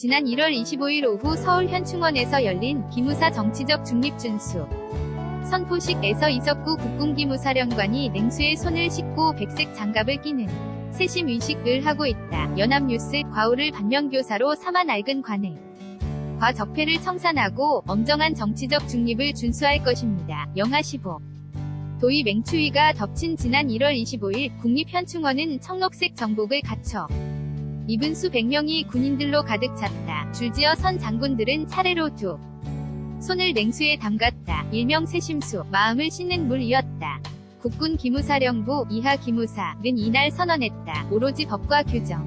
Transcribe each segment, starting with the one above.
지난 1월 25일 오후 서울 현충원에서 열린 기무사 정치적 중립 준수 선포식에서 이석구 국군기무사령관이 냉수에 손을 씻고 백색 장갑을 끼는 세심 의식을 하고 있다. 연합뉴스 과오를 반면교사로 삼아 낡은 관행 과 적폐를 청산하고 엄정한 정치적 중립을 준수할 것입니다. 영하 15. 도의 맹추위가 덮친 지난 1월 25일 국립현충원은 청록색 정복을 갖춰 입은 수백 명이 군인들로 가득 찼다. 줄지어 선 장군들은 차례로 두 손을 냉수에 담갔다. 일명 세심수, 마음을 씻는 물이었다. 국군 기무사령부 이하 기무사는 이날 선언했다. 오로지 법과 규정에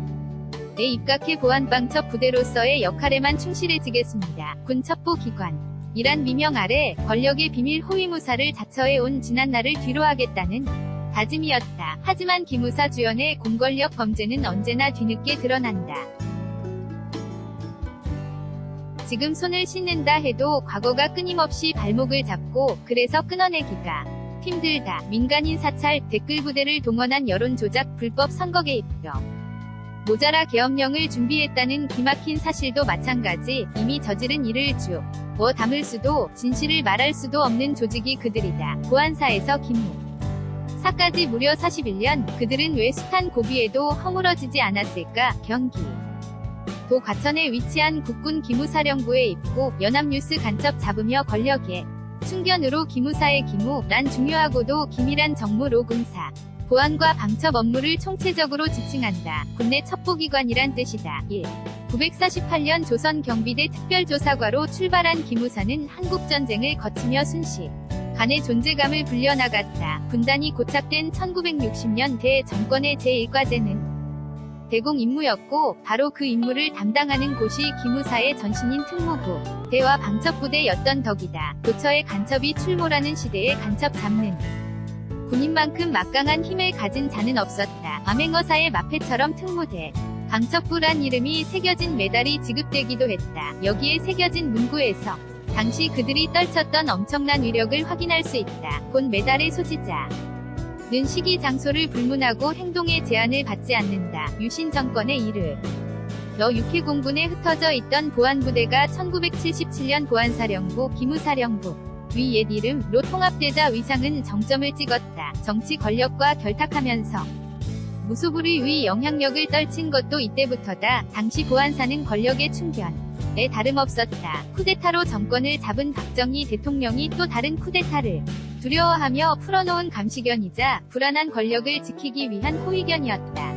입각해 보안방첩 부대로서의 역할에만 충실해지겠습니다. 군 첩보기관 이란 미명 아래 권력의 비밀 호위무사를 자처해온 지난날을 뒤로하겠다는 다짐이었다. 하지만 기무사 주연의 공권력 범죄는 언제나 뒤늦게 드러난다. 지금 손을 씻는다 해도 과거가 끊임없이 발목을 잡고 그래서 끊어내기가 힘들다. 민간인 사찰, 댓글 부대를 동원한 여론 조작, 불법 선거 개입 등 모자라 계엄령을 준비했다는 기막힌 사실도 마찬가지. 이미 저지른 일을 주워 담을 수도 진실을 말할 수도 없는 조직이 그들이다. 보안사에서 기무사까지 무려 41년, 그들은 왜 숱한 고비에도 허물어지지 않았을까? 경기 도 과천에 위치한 국군 기무사령부에 입고 연합뉴스 간첩 잡으며 권력의 충견으로 기무사의 기무란 중요하고도 기밀한 정무로 군사 보안과 방첩 업무를 총체적으로 지칭한다. 국내 첩보기관이란 뜻이다. 1. 948년 조선 경비대 특별조사과로 출발한 기무사는 한국전쟁을 거치며 순식간에 존재감을 불려나갔다. 분단이 고착된 1960년 대 정권의 제1과제는 대공 임무였고 바로 그 임무를 담당하는 곳이 기무사의 전신인 특무부 대와 방첩부대였던 덕이다. 도처에 간첩이 출몰하는 시대에 간첩 잡는 군인만큼 막강한 힘을 가진 자는 없었다. 암행어사의 마패처럼 특무대 방첩부란 이름이 새겨진 메달이 지급되기도 했다. 여기에 새겨진 문구에서 당시 그들이 떨쳤던 엄청난 위력을 확인할 수 있다. 본 메달의 소지자 는 시기 장소를 불문하고 행동의 제한을 받지 않는다. 유신 정권의 이르러 육해공군에 흩어져 있던 보안부대가 1977년 보안사령부, 기무사령부 위 옛 이름로 통합되자 위상은 정점을 찍었다. 정치 권력과 결탁하면서 무소불위 위 영향력을 떨친 것도 이때부터다. 당시 보안사는 권력의 충견에 다름없었다. 쿠데타로 정권을 잡은 박정희 대통령이 또 다른 쿠데타를 두려워하며 풀어놓은 감시견이자 불안한 권력을 지키기 위한 호위견이었다.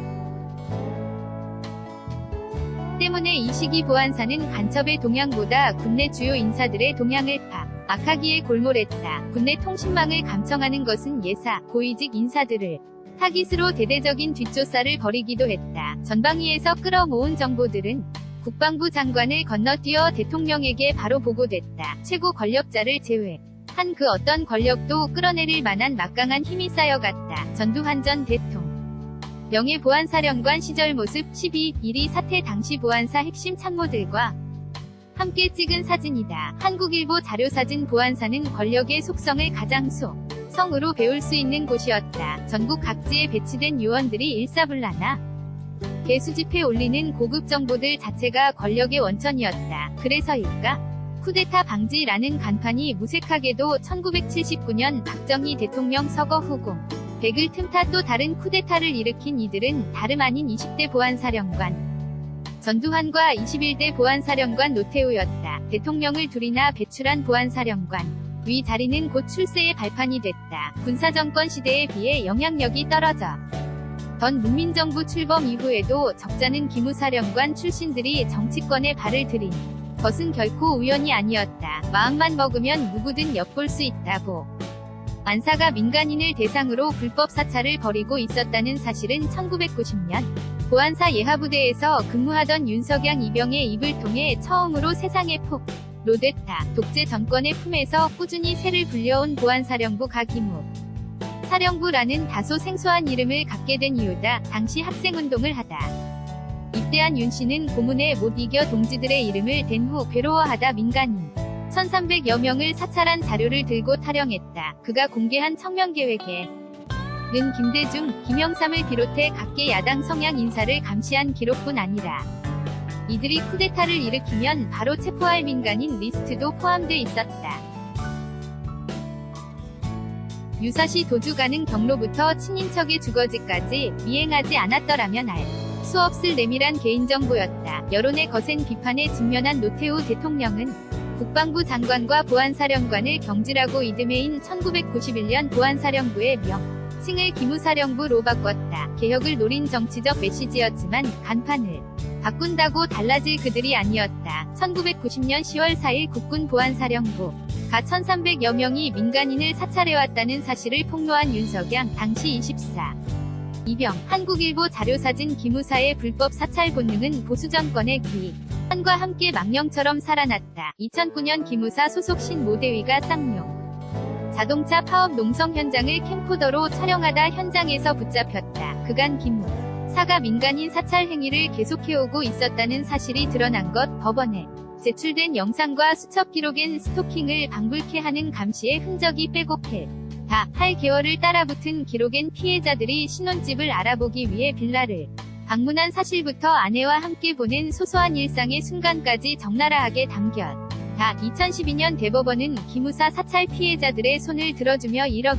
때문에 이 시기 보안사는 간첩의 동향보다 국내 주요 인사들의 동향을 파악하기에 골몰했다. 국내 통신망을 감청하는 것은 예사, 고위직 인사들을 타깃으로 대대적인 뒷조사를 벌이기도 했다. 전방위에서 끌어모은 정보들은 국방부 장관을 건너뛰어 대통령에게 바로 보고됐다. 최고 권력자를 제외 한 그 어떤 권력도 끌어내릴 만한 막강한 힘이 쌓여갔다. 전두환 전 대통령의 보안사령관 시절 모습 12.1이 사태 당시 보안사 핵심 참모들과 함께 찍은 사진이다. 한국일보 자료사진. 보안사는 권력의 속성을 가장 소성으로 배울 수 있는 곳이었다. 전국 각지에 배치된 요원들이 일사불란하 게 수집해 올리는 고급 정보들 자체가 권력의 원천이었다. 그래서일까? 쿠데타 방지라는 간판이 무색하게도 1979년 박정희 대통령 서거 후공 100을 틈타 또 다른 쿠데타를 일으킨 이들은 다름 아닌 20대 보안사령관 전두환과 21대 보안사령관 노태우였다. 대통령을 둘이나 배출한 보안사령관 위 자리는 곧 출세의 발판이 됐다. 군사정권 시대에 비해 영향력이 떨어져 던 문민정부 출범 이후에도 적잖은 기무사령관 출신들이 정치권에 발을 들인 것은 결코 우연이 아니었다. 마음만 먹으면 누구든 엿볼 수 있다고. 안사가 민간인을 대상으로 불법 사찰을 벌이고 있었다는 사실은 1990년 보안사 예하부대에서 근무하던 윤석양 이병의 입을 통해 처음으로 세상에 폭로됐다. 독재 정권의 품에서 꾸준히 새를 불려온 보안사령부 가기무 사령부라는 다소 생소한 이름을 갖게 된 이유다. 당시 학생운동을 하다 입대한 윤 씨는 고문에 못 이겨 동지들의 이름을 댄 후 괴로워하다 민간인 1300여 명을 사찰한 자료를 들고 타령했다. 그가 공개한 청명계획에는 김대중, 김영삼을 비롯해 각계 야당 성향 인사를 감시한 기록뿐 아니라 이들이 쿠데타를 일으키면 바로 체포할 민간인 리스트도 포함돼 있었다. 유사시 도주 가능 경로부터 친인척의 주거지까지 미행하지 않았더라면 알 수 없을 내밀한 개인정보였다. 여론의 거센 비판에 직면한 노태우 대통령은 국방부 장관과 보안사령관을 경질하고 이듬해인 1991년 보안사령부의 칭을 기무사령부로 바꿨다. 개혁을 노린 정치적 메시지였지만 간판을 바꾼다고 달라질 그들이 아니었다. 1990년 10월 4일 국군 보안사령부 가 1300여 명이 민간인을 사찰해왔다는 사실을 폭로한 윤석양 당시 24. 이병 한국일보 자료사진 기무사의 불법 사찰 본능은 보수정권의 기한과 함께 망령처럼 살아났다. 2009년 기무사 소속 신모 대위가 쌍용 자동차 파업 농성 현장을 캠코더로 촬영하다 현장에서 붙잡혔다. 그간 기무사가 민간인 사찰 행위를 계속해오고 있었다는 사실이 드러난 것. 법원에 제출된 영상과 수첩 기록엔 스토킹을 방불케 하는 감시의 흔적이 빼곡해 다 8개월을 따라붙은 기록엔 피해자들이 신혼집을 알아보기 위해 빌라를 방문한 사실부터 아내와 함께 보낸 소소한 일상의 순간까지 적나라하게 담겼다. 2012년 대법원은 기무사 사찰 피해자들의 손을 들어주며 1억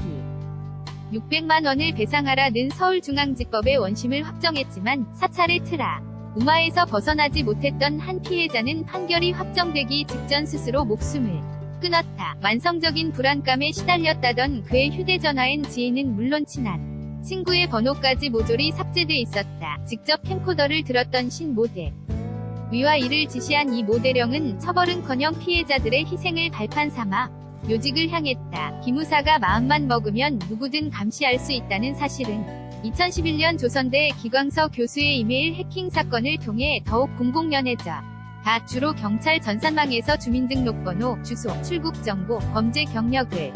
600만 원을 배상하라는 서울중앙지법의 원심을 확정했지만 사찰의 트라우마에서 벗어나지 못했던 한 피해자는 판결이 확정되기 직전 스스로 목숨을 끊었다. 만성적인 불안감에 시달렸다던 그의 휴대전화엔 지인은 물론 친한 친구의 번호까지 모조리 삭제돼 있었다. 직접 캠코더를 들었던 신 모대 위와 이를 지시한 이 모대령은 처벌은커녕 피해자들의 희생을 발판 삼아 요직을 향했다. 기무사가 마음만 먹으면 누구든 감시할 수 있다는 사실은 2011년 조선대 기광서 교수의 이메일 해킹 사건을 통해 더욱 공공연해져 주로 경찰 전산망에서 주민등록번호, 주소, 출국정보, 범죄 경력을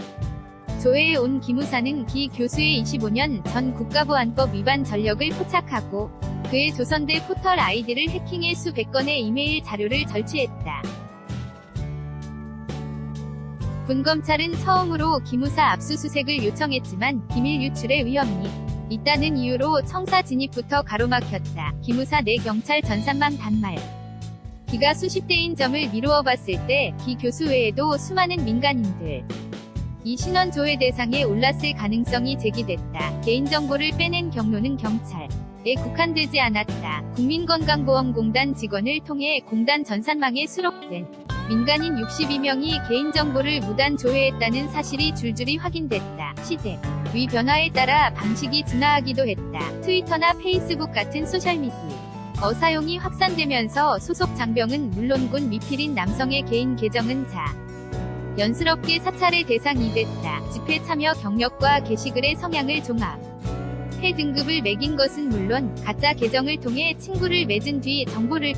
조회해온 기무사는 기 교수의 25년 전 국가보안법 위반 전력을 포착하고 그의 조선대 포털 아이디를 해킹해 수백 건의 이메일 자료를 절취했다. 군검찰은 처음으로 기무사 압수수색을 요청했지만 기밀 유출의 위험이 있다는 이유로 청사 진입부터 가로막혔다. 기무사 내 경찰 전산망 단말 기가 수십 대인 점을 미루어 봤을 때 기 교수 외에도 수많은 민간인들 이 신원 조회 대상에 올랐을 가능성이 제기됐다. 개인정보를 빼낸 경로는 경찰에 국한되지 않았다. 국민건강보험공단 직원을 통해 공단 전산망에 수록된 민간인 62명이 개인정보를 무단 조회했다는 사실이 줄줄이 확인됐다. 시대 위 변화에 따라 방식이 진화하기도 했다. 트위터나 페이스북 같은 소셜미디어 사용이 확산되면서 소속 장병은 물론 군 미필인 남성의 개인 계정은 연스럽게 사찰의 대상이 됐다. 집회 참여 경력과 게시글의 성향을 종합해 등급을 매긴 것은 물론 가짜 계정을 통해 친구를 맺은 뒤 정보를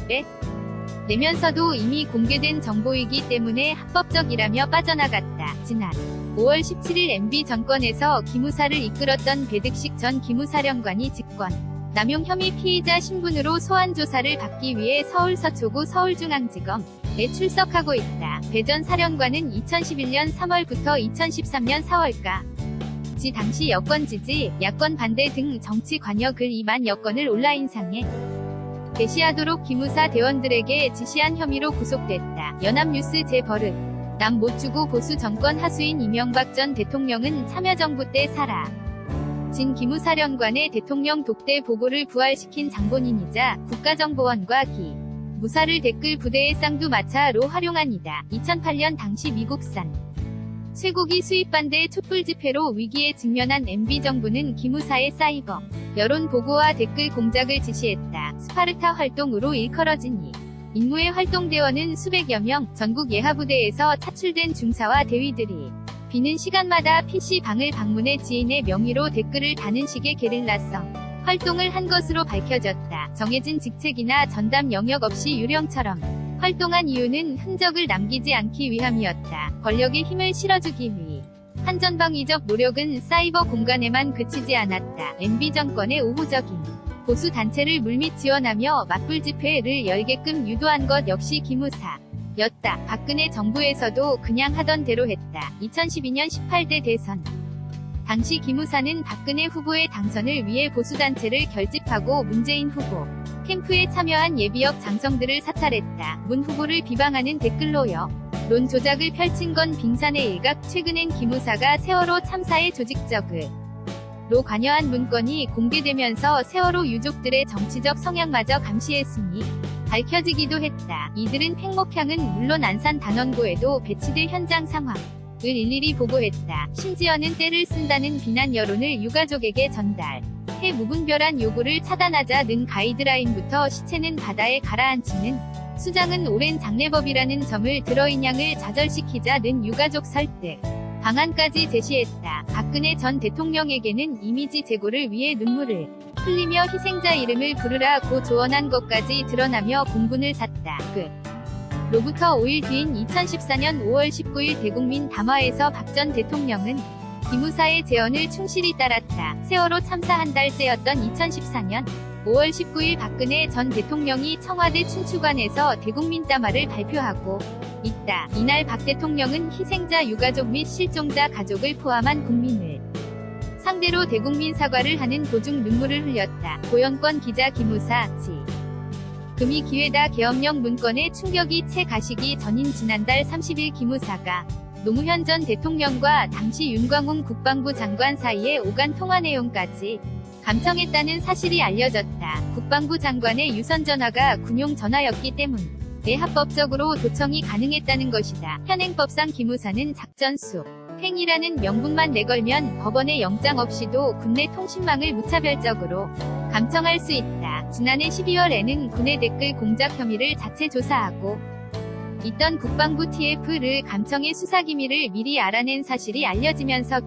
빼내면서도 이미 공개된 정보이기 때문에 합법적이라며 빠져나갔다. 지난 5월 17일 MB 정권에서 기무사를 이끌었던 배득식 전 기무사령관이 직권 남용 혐의 피의자 신분으로 소환 조사를 받기 위해 서울 서초구 서울중앙지검에 출석하고 있다. 배 전 사령관은 2011년 3월부터 2013년 4월까지 당시 여권 지지, 야권 반대 등 정치 관여 글 2만 여건을 온라인상에 게시하도록 기무사 대원들에게 지시한 혐의로 구속됐다. 연합뉴스 재버릇 남 못 주고 보수 정권 하수인 이명박 전 대통령은 참여정부 때 진 기무사령관의 대통령 독대 보고를 부활시킨 장본인이자 국가정보원과 무사를 댓글 부대의 쌍두마차로 활용한 이다. 2008년 당시 미국산 쇠고기 수입 반대 촛불 집회로 위기에 직면한 MB정부는 기무사의 사이버 여론 보고와 댓글 공작을 지시했다. 스파르타 활동으로 일컬어진 이 인무의 활동대원은 수백여 명, 전국 예하부대에서 차출된 중사와 대위들이 비는 시간마다 PC방을 방문해 지인의 명의로 댓글을 다는 식의 게릴라성 활동을 한 것으로 밝혀졌다. 정해진 직책이나 전담 영역 없이 유령처럼 활동한 이유는 흔적을 남기지 않기 위함이었다. 권력에 힘을 실어주기 위한 전방위적 노력은 사이버 공간에만 그치지 않았다. MB 정권의 우호적인 보수 단체를 물밑 지원하며 맞불 집회를 열게끔 유도한 것 역시 기무사 였다. 박근혜 정부에서도 그냥 하던 대로 했다. 2012년 18대 대선 당시 기무사는 박근혜 후보의 당선을 위해 보수단체를 결집하고 문재인 후보 캠프에 참여한 예비역 장성들을 사찰했다. 문 후보를 비방하는 댓글로요. 론 조작을 펼친 건 빙산의 일각. 최근엔 기무사가 세월호 참사에 조직적으로 관여한 문건이 공개되면서 세월호 유족들의 정치적 성향마저 감시했으니 밝혀지기도 했다. 이들은 팽목향은 물론 안산 단원고에도 배치돼 현장 상황을 일일이 보고했다. 심지어는 때를 쓴다는 비난 여론을 유가족에게 전달해 무분별한 요구를 차단하자는 가이드라인부터 시체는 바다에 가라앉히는 수장은 오랜 장례법이라는 점을 들어인양을 좌절시키자는 유가족 설득 방안까지 제시했다. 박근혜 전 대통령에게는 이미지 제고를 위해 눈물을 흘리며 희생자 이름을 부르라고 조언한 것까지 드러나며 공분을 샀다. 로부터 5일 뒤인 2014년 5월 19일 대국민 담화에서 박 전 대통령은 기무사의 제언을 충실히 따랐다. 세월호 참사 한 달째였던 2014년 5월 19일 박근혜 전 대통령이 청와대 춘추관에서 대국민 담화를 발표하고 있다. 이날 박 대통령은 희생자 유가족 및 실종자 가족을 포함한 국민을 상대로 대국민 사과를 하는 도중 눈물을 흘렸다. 고연권 기자 기무사 금이 기회다. 계엄령 문건에 충격이 채 가시기 전인 지난달 30일 기무사가 노무현 전 대통령과 당시 윤광웅 국방부 장관 사이에 오간 통화 내용까지 감청했다는 사실이 알려졌다. 국방부 장관의 유선 전화가 군용 전화였기 때문에 합법적으로 도청이 가능했다는 것이다. 현행법상 기무사는 작전수 행이라는 명분만 내걸면 법원의 영장 없이도 국내 통신망을 무차별적으로 감청할 수 있다. 지난해 12월에는 군의 댓글 공작 혐의를 자체 조사하고 있던 국방부 TF를 감청의 수사기밀을 미리 알아낸 사실이 알려지면서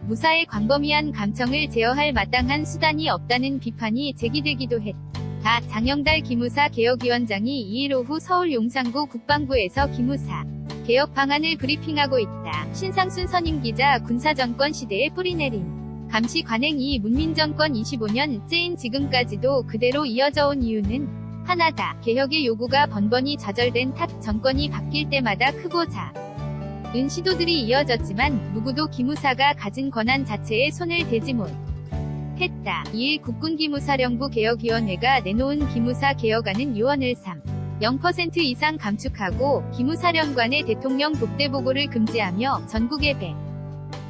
무사의 광범위한 감청을 제어할 마땅한 수단이 없다는 비판이 제기되기도 했다. 장영달 기무사 개혁위원장이 2일 오후 서울 용산구 국방부에서 기무사 개혁 방안을 브리핑하고 있다. 신상순 선임기자 군사정권 시대에 뿌리내린 감시 관행이 문민정권 25년째인 지금까지도 그대로 이어져 온 이유는 하나다. 개혁의 요구가 번번이 좌절된 탓 정권이 바뀔 때마다 크고 작은 시도들이 이어졌지만 누구도 기무사가 가진 권한 자체에 손을 대지 못했다. 2일 국군기무사령부 개혁위원회가 내놓은 기무사 개혁안은 요원을 0% 이상 감축하고 기무사령관의 대통령 독대 보고를 금지하며 전국에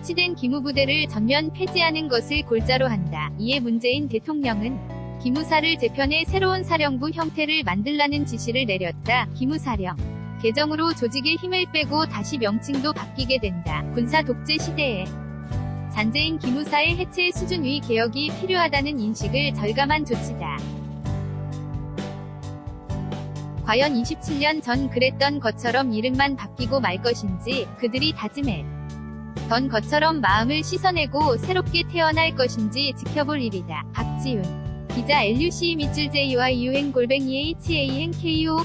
배치된 기무부대를 전면 폐지하는 것을 골자로 한다. 이에 문재인 대통령은 기무사를 재편해 새로운 사령부 형태를 만들라는 지시를 내렸다. 기무사령 개정으로 조직의 힘을 빼고 다시 명칭도 바뀌게 된다. 군사 독재 시대에 잔재인 기무사의 해체 수준 위 개혁이 필요하다는 인식을 절감한 조치다. 과연 27년 전 그랬던 것처럼 이름만 바뀌고 말 것인지 그들이 다짐했던 것처럼 마음을 씻어내고 새롭게 태어날 것인지 지켜볼 일이다. 박지훈 기자 LUC 밑줄 JYUN _HANKUOKILBO